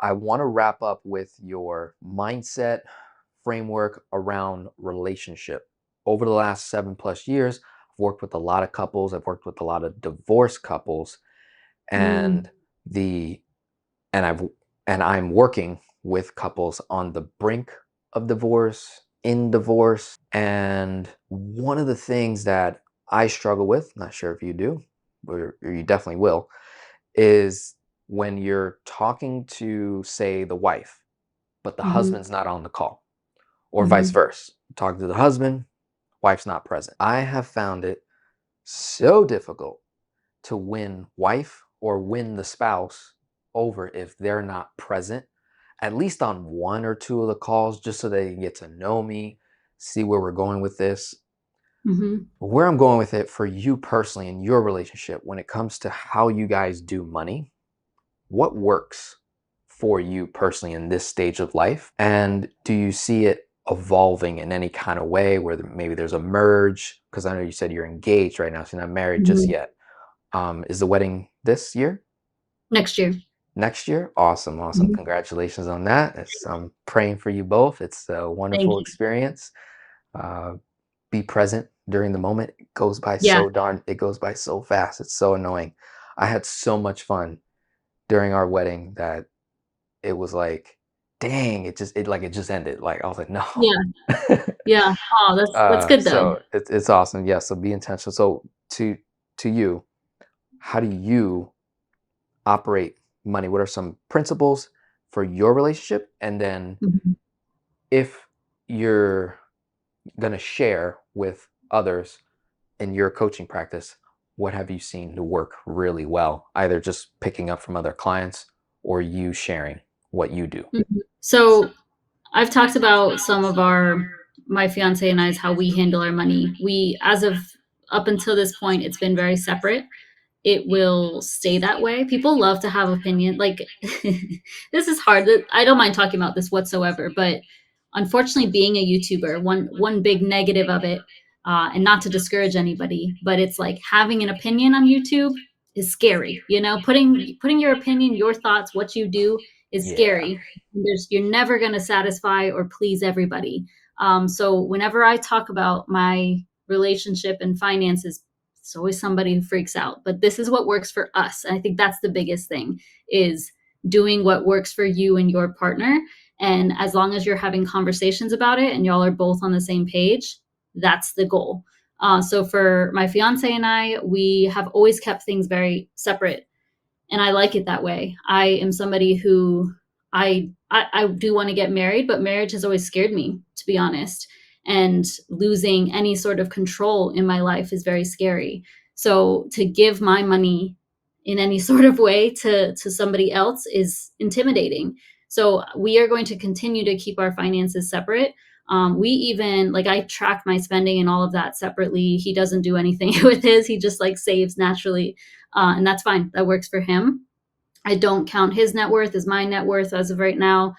I want to wrap up with your mindset framework around relationship. Over the last 7+ years, I've worked with a lot of couples. I've worked with a lot of divorced couples, Mm, and the and I've and I'm working with couples on the brink of divorce, in divorce, and one of the things that I struggle with, not sure if you do, or you definitely will, is when you're talking to, say, the wife, but the mhm, husband's not on the call, or vice mhm. versa. Talking to the husband, wife's not present. I have found it so difficult to win wife or win the spouse over if they're not present, at least on one or two of the calls, just so they can get to know me, see where we're going with this. Mhm. Where I'm going with it for you personally in your relationship, when it comes to how you guys do money, what works for you personally in this stage of life? And do you see it evolving in any kind of way where maybe there's a merge? Because I know you said you're engaged right now, so you're not married just Mhm. yet. Is the wedding this year? Next year. Next year? Awesome, awesome. Mhm. Congratulations on that. I'm praying for you both. It's a Thank wonderful you. experience. Uh, be present during the moment. It goes by Yeah. it goes by so fast. It's so annoying. I had so much fun during our wedding that it was like, dang, it just ended. Like I was like, no. Yeah. Yeah. Oh, that's good though. So it's awesome. Yeah. So be intentional. So to you, how do you operate money? What are some principles for your relationship? And then Mhm. if you're gonna share with others in your coaching practice, what have you seen to work really well? Either just picking up from other clients or you sharing what you do. Mhm. So I've talked about some of my fiance and I's how we handle our money. We, as of up until this point, it's been very separate. It will stay that way. People love to have opinion. Like this is hard. I don't mind talking about this whatsoever, but unfortunately, being a YouTuber, one big negative of it, and not to discourage anybody, but it's like having an opinion on YouTube is scary. You know, putting your opinion, your thoughts, what you do is Yeah. scary. You're never going to satisfy or please everybody. So whenever I talk about my relationship and finances, it's always somebody who freaks out, but this is what works for us. And I think that's the biggest thing is doing what works for you and your partner. And as long as you're having conversations about it and y'all are both on the same page, that's the goal. So for my fiance and I, we have always kept things very separate, and I like it that way. I am somebody who I do want to get married, but marriage has always scared me, to be honest. And losing any sort of control in my life is very scary. So to give my money in any sort of way to somebody else is intimidating. So we are going to continue to keep our finances separate. We even like I track my spending and all of that separately. He doesn't do anything with his. He just like saves naturally, and that's fine. That works for him. I don't count his net worth as my net worth as of right now.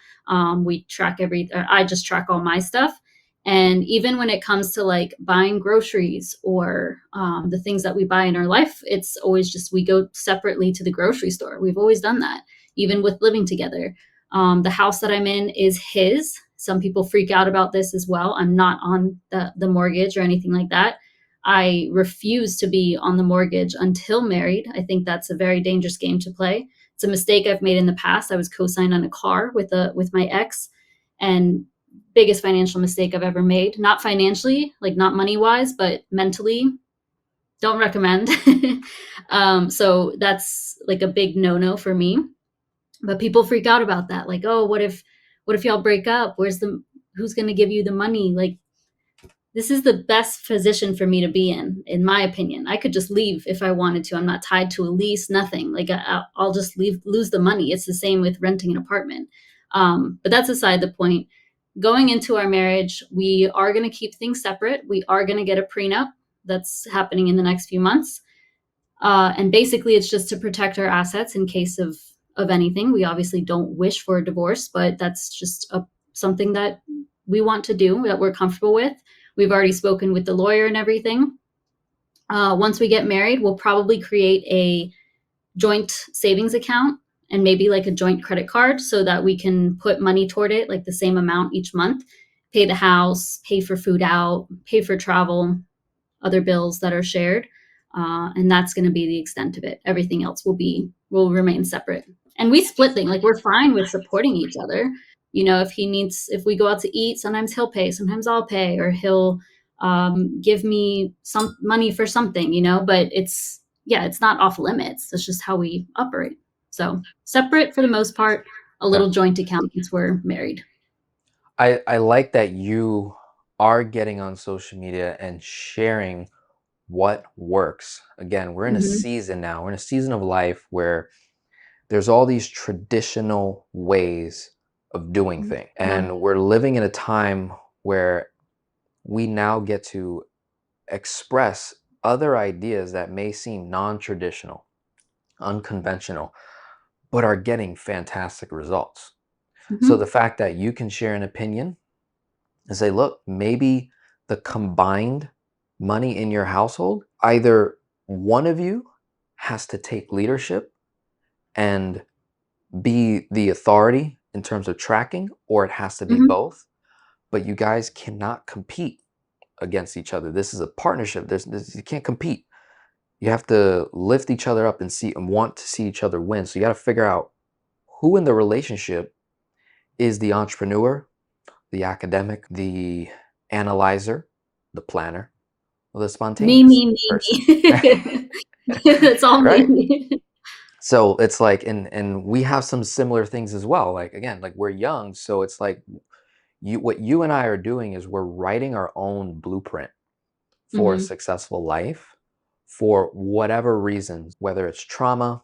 We track I just track all my stuff. And even when it comes to like buying groceries or the things that we buy in our life, it's always just we go separately to the grocery store. We've always done that, even with living together. The house that I'm in is his. Some people freak out about this as well. I'm not on the mortgage or anything like that. I refuse to be on the mortgage until married. I think that's a very dangerous game to play. It's a mistake I've made in the past. I was co-signed on a car with my ex, and biggest financial mistake I've ever made. Not financially, like not money wise, but mentally. Don't recommend. So that's like a big no no for me. But people freak out about that. Like, oh, what if y'all break up? Who's going to give you the money? Like, this is the best position for me to be in my opinion. I could just leave if I wanted to. I'm not tied to a lease, nothing. Like I'll just lose the money. It's the same with renting an apartment. But that's aside the point. Going into our marriage, we are going to keep things separate. We are going to get a prenup that's happening in the next few months. And basically, it's just to protect our assets in case of anything. We obviously don't wish for a divorce, but that's just something that we want to do that we're comfortable with. We've already spoken with the lawyer and everything. Once we get married, we'll probably create a joint savings account, and maybe like a joint credit card so that we can put money toward it, like the same amount each month, pay the house, pay for food out, pay for travel, other bills that are shared. And that's going to be the extent of it. Everything else will remain separate. And we split things. Like we're fine with supporting each other. You know, if we go out to eat, sometimes he'll pay, sometimes I'll pay, or he'll give me some money for something, you know, but it's not off limits. That's just how we operate. So separate for the most part, a Yeah. little joint account once we're married. I like that you are getting on social media and sharing what works. Again, we're in a Mm-hmm. season now. We're in a season of life where there's all these traditional ways of doing things. Yeah. And we're living in a time where we now get to express other ideas that may seem non-traditional, unconventional, but are getting fantastic results. So Mm-hmm. the fact that you can share an opinion and say, look, maybe the combined money in your household, either one of you has to take leadership and be the authority in terms of tracking, or it has to be Mm-hmm. both. But you guys cannot compete against each other. This is a partnership. You can't compete. You have to lift each other up and see and want to see each other win. So you got to figure out who in the relationship is the entrepreneur, the academic, the analyzer, the planner, or the Me, spontaneous me, me, person. me. It's all Right? me. So it's like, and we have some similar things as well. Like again, like we're young, so it's like what you and I are doing is we're writing our own blueprint for a Hmm. successful life for whatever reasons, whether it's trauma,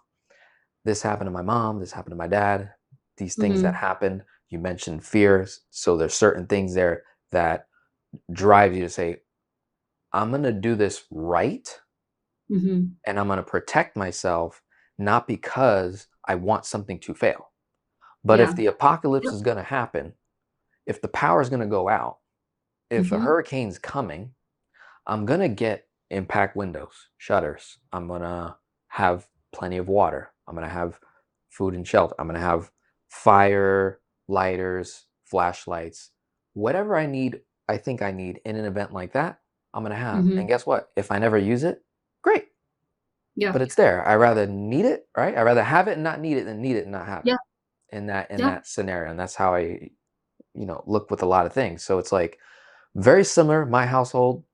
this happened to my mom, this happened to my dad, these things that Hmm. happen. You mentioned fears. So there's certain things there that drive you to say, I'm going to do this right Hmm. and I'm going to protect myself, not because I want something to fail. But if Yeah. the apocalypse Yep. is going to happen, if the power is going to go out, if a Hmm. hurricane's coming, I'm going to get impact windows, shutters. I'm going to have plenty of water. I'm going to have food and shelter. I'm going to have fire, lighters, flashlights, whatever I need, I think I need in an event like that, I'm going to have. And Hmm. guess what? If I never use it, great, Yeah. but it's there. I rather need it, right? I rather have it and not need it than need it and not have it Yeah. in Yeah. that scenario. And that's how I, look with a lot of things. So it's like very similar. My household,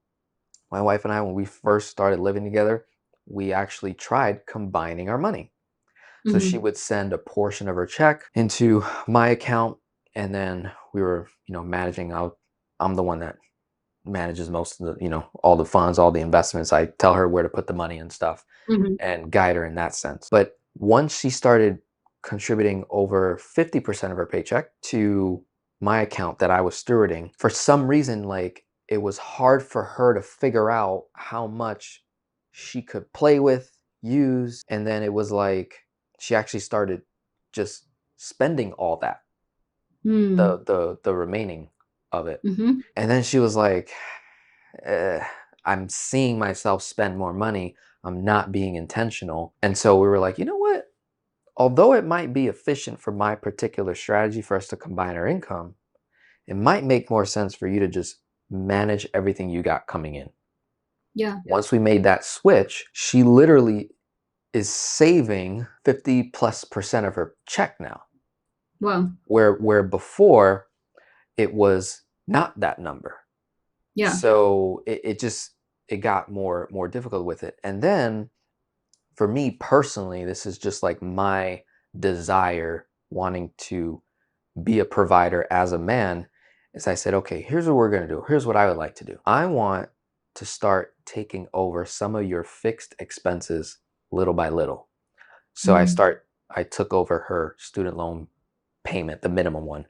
my wife and I, when we first started living together, we actually tried combining our money. So she Hmm. would send a portion of her check into my account, and then we were, managing out. I'm the one that manages most of the, all the funds, all the investments. I tell her where to put the money and stuff Hmm. and guide her in that sense. But once she started contributing over 50% of her paycheck to my account that I was stewarding, for some reason, like it was hard for her to figure out how much she could play with, use. And then it was like she actually started just spending all that, Mm. the remaining of it. Hmm. And then she was like, eh, I'm seeing myself spend more money. I'm not being intentional. And so we were like, you know what? Although it might be efficient for my particular strategy for us to combine our income, it might make more sense for you to just manage everything you got coming in. Yeah. Once we made that switch, she literally is saving 50 plus percent of her check now. Wow. Where before it was not that number. Yeah. So it just it got more difficult with it. And then for me personally, this is just like my desire wanting to be a provider as a man, is I said, okay, here's what we're going to do. Here's what I would like to do. I want to start taking over some of your fixed expenses little by little. So Mm. I took over her student loan payment, the minimum one.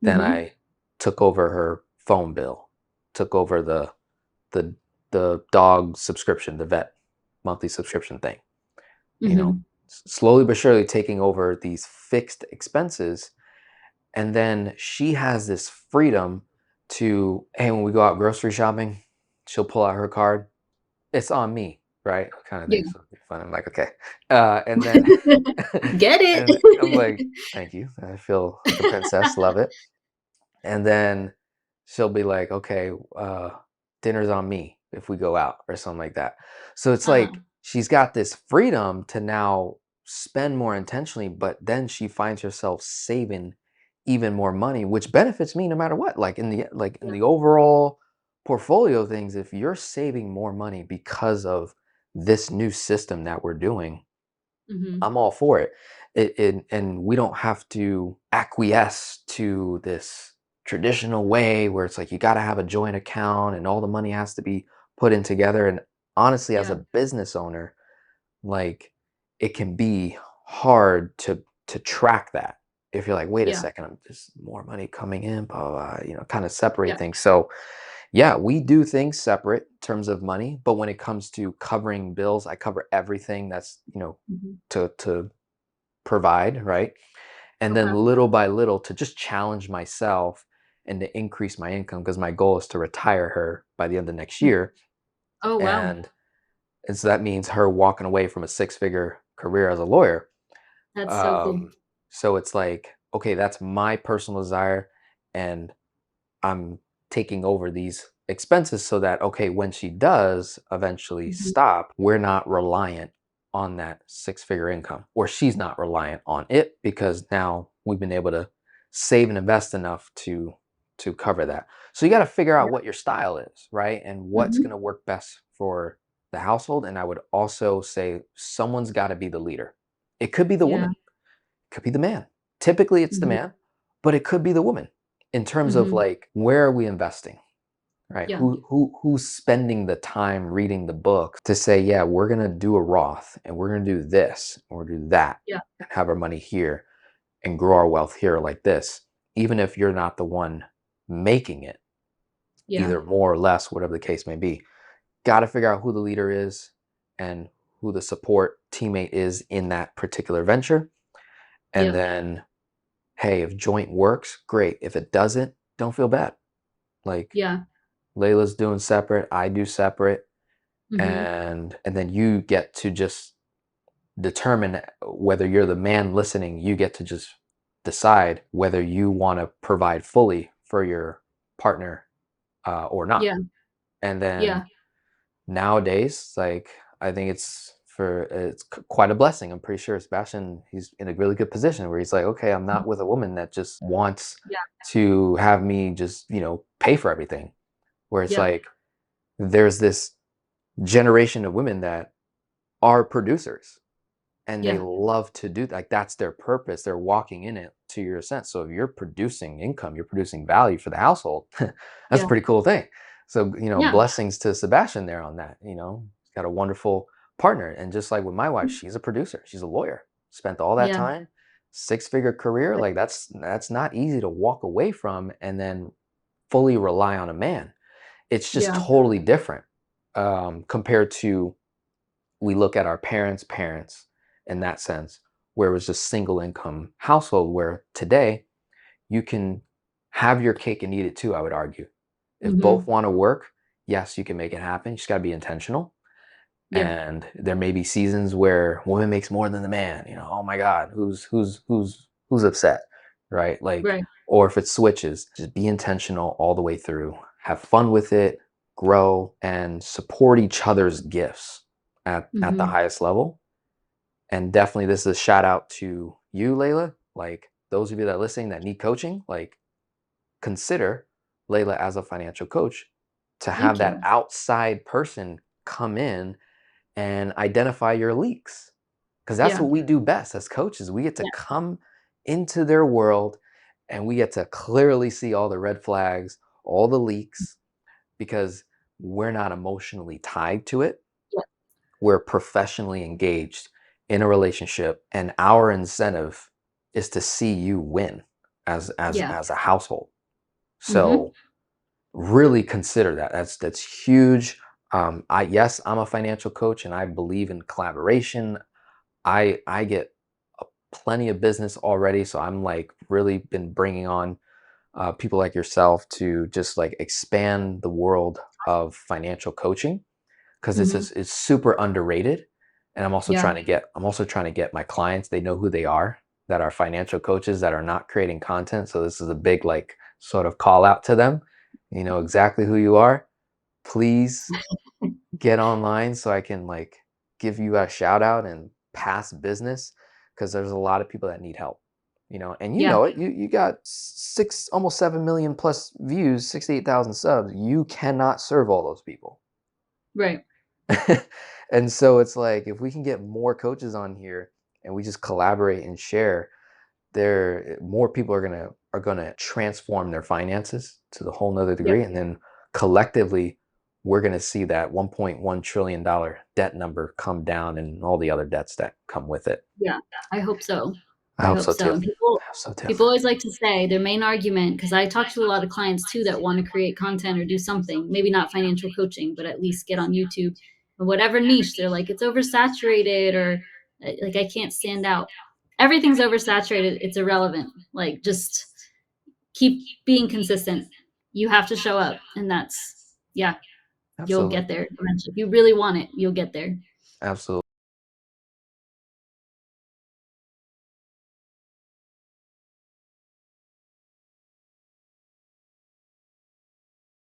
Then Hmm. I took over her phone bill, took over the the dog subscription, the vet monthly subscription thing. You know, Hmm. slowly but surely taking over these fixed expenses. And then she has this freedom to, hey, when we go out grocery shopping, she'll pull out her card. It's on me. right? Kind of Yeah. thing. So it'd be fun. I'm like, okay. And then Get and I'm it? like, thank you. I feel like a princess, love it. And then she'll be like, okay, dinner's on me if we go out or something like that. So it's Uh-huh. like she's got this freedom to now spend more intentionally, but then she finds herself saving even more money, which benefits me no matter what. Like in Yeah. the overall portfolio of things, if you're saving more money because of this new system that we're doing, Mhm. I'm all for it. And we don't have to acquiesce to this traditional way where it's like you got to have a joint account and all the money has to be put in together. And honestly, as Yeah. a business owner, like it can be hard to track that. If you're like, wait a Yeah. second, I'm just more money coming in, blah, blah, blah, kind of Yeah. separate things. So yeah, we do things separate in terms of money, but when it comes to covering bills, I cover everything that's, Mhm. to provide, right? And then Okay. little by little to just challenge myself and to increase my income because my goal is to retire her by the end of next Mm. year. Oh, wow. And and so that means her walking away from a six-figure career as a lawyer. That's so cool. Um, so it's like, okay, that's my personal desire, and I'm taking over these expenses so that, okay, when she does eventually Mhm. stop, we're not reliant on that six-figure income, or she's not reliant on it because now we've been able to save and invest enough to cover that. So you got to figure out Yeah. what your style is, right? And what's going Mhm. to work best for the household. And I would also say someone's got to be the leader. It could be the Yeah. woman, could be the man. Typically, it's the Mhm. man, but it could be the woman in terms of Mhm. like where are we investing, right? Yeah. Who's spending the time reading the book to say, yeah, we're gonna do a Roth and we're gonna do this and we're gonna do that Yeah. and have our money here and grow our wealth here like this, even if you're not the one making it, Yeah. either more or less, whatever the case may be. Got to figure out who the leader is and who the support teammate is in that particular venture, and Yeah. then hey, if joint works, great. If it doesn't, don't feel bad. Like Yeah. Layla's doing separate, I do separate, Mhm. and then you get to just determine whether you're the man listening, you get to just decide whether you want to provide fully for your partner or not. Yeah. And then Yeah. nowadays, like I think it's quite a blessing. I'm pretty sure Sebastian, he's in a really good position where he's like, okay, I'm Mhm. not with a woman that just wants Yeah. to have me just, pay for everything. Where it's Yeah. like there's this generation of women that are producers and they Yeah. love to do like that's their purpose. They're walking in it to your sense. So if you're producing income, you're producing value for the household. That's a Yeah. pretty cool thing. So, Yeah. blessings to Sebastian there on that. He's got a wonderful partner. And just like with my wife, she's a producer, she's a lawyer, spent all that Yeah. time, six-figure career. Like that's not easy to walk away from and then fully rely on a man. It's just Yeah. totally different compared to we look at our parents in that sense, where it was just single income household, where today you can have your cake and eat it too, I would argue. If both Mhm. want to work, yes, you can make it happen. You just got to be intentional. Yeah. And there may be seasons where woman makes more than the man. Oh my God, who's upset, right? Like, Right. or if it switches, just be intentional all the way through. Have fun with it, grow, and support each other's gifts at the Mhm. highest level. And definitely, this is a shout out to you, Layla. Like those of you that are listening that need coaching, like consider Layla as a financial coach to have Thank that you. outside person come in and identify your leaks. Because that's Yeah. what we do best as coaches. We get to Yeah. come into their world and we get to clearly see all the red flags, all the leaks, because we're not emotionally tied to it. Yeah. We're professionally engaged in a relationship, and our incentive is to see you win Yeah. as a household. Mhm. So really consider that. That's huge. I'm a financial coach and I believe in collaboration. I get plenty of business already, so I'm like really been bringing on people like yourself to just like expand the world of financial coaching because Mhm. it's super underrated. And Yeah. I'm also trying to get my clients, they know who they are, that are financial coaches that are not creating content. So this is a big like sort of call out to them. You know exactly who you are. Please get online so I can like give you a shout out and pass business, because there's a lot of people that need help. You know, and you Yeah. know it. You got six, almost 7 million plus views, 68,000 subs. You cannot serve all those people. Right. And so it's like if we can get more coaches on here and we just collaborate and share, there more people are gonna transform their finances to the whole nother Yep. degree, and then collectively we're gonna see that $1.1 trillion debt number come down and all the other debts that come with it. Yeah. I hope so. I I hope hope so too. so. And I hope so too. people always like to say their main argument, because I talk to a lot of clients too that want to create content or do something, maybe not financial coaching, but at least get on YouTube and whatever niche. They're like, it's oversaturated, or like I can't stand out. Everything's oversaturated. It's irrelevant. Like just keep being consistent. You have to show up, and that's, yeah, you'll Absolutely. get there eventually. If you really want it, you'll get there. Absolutely.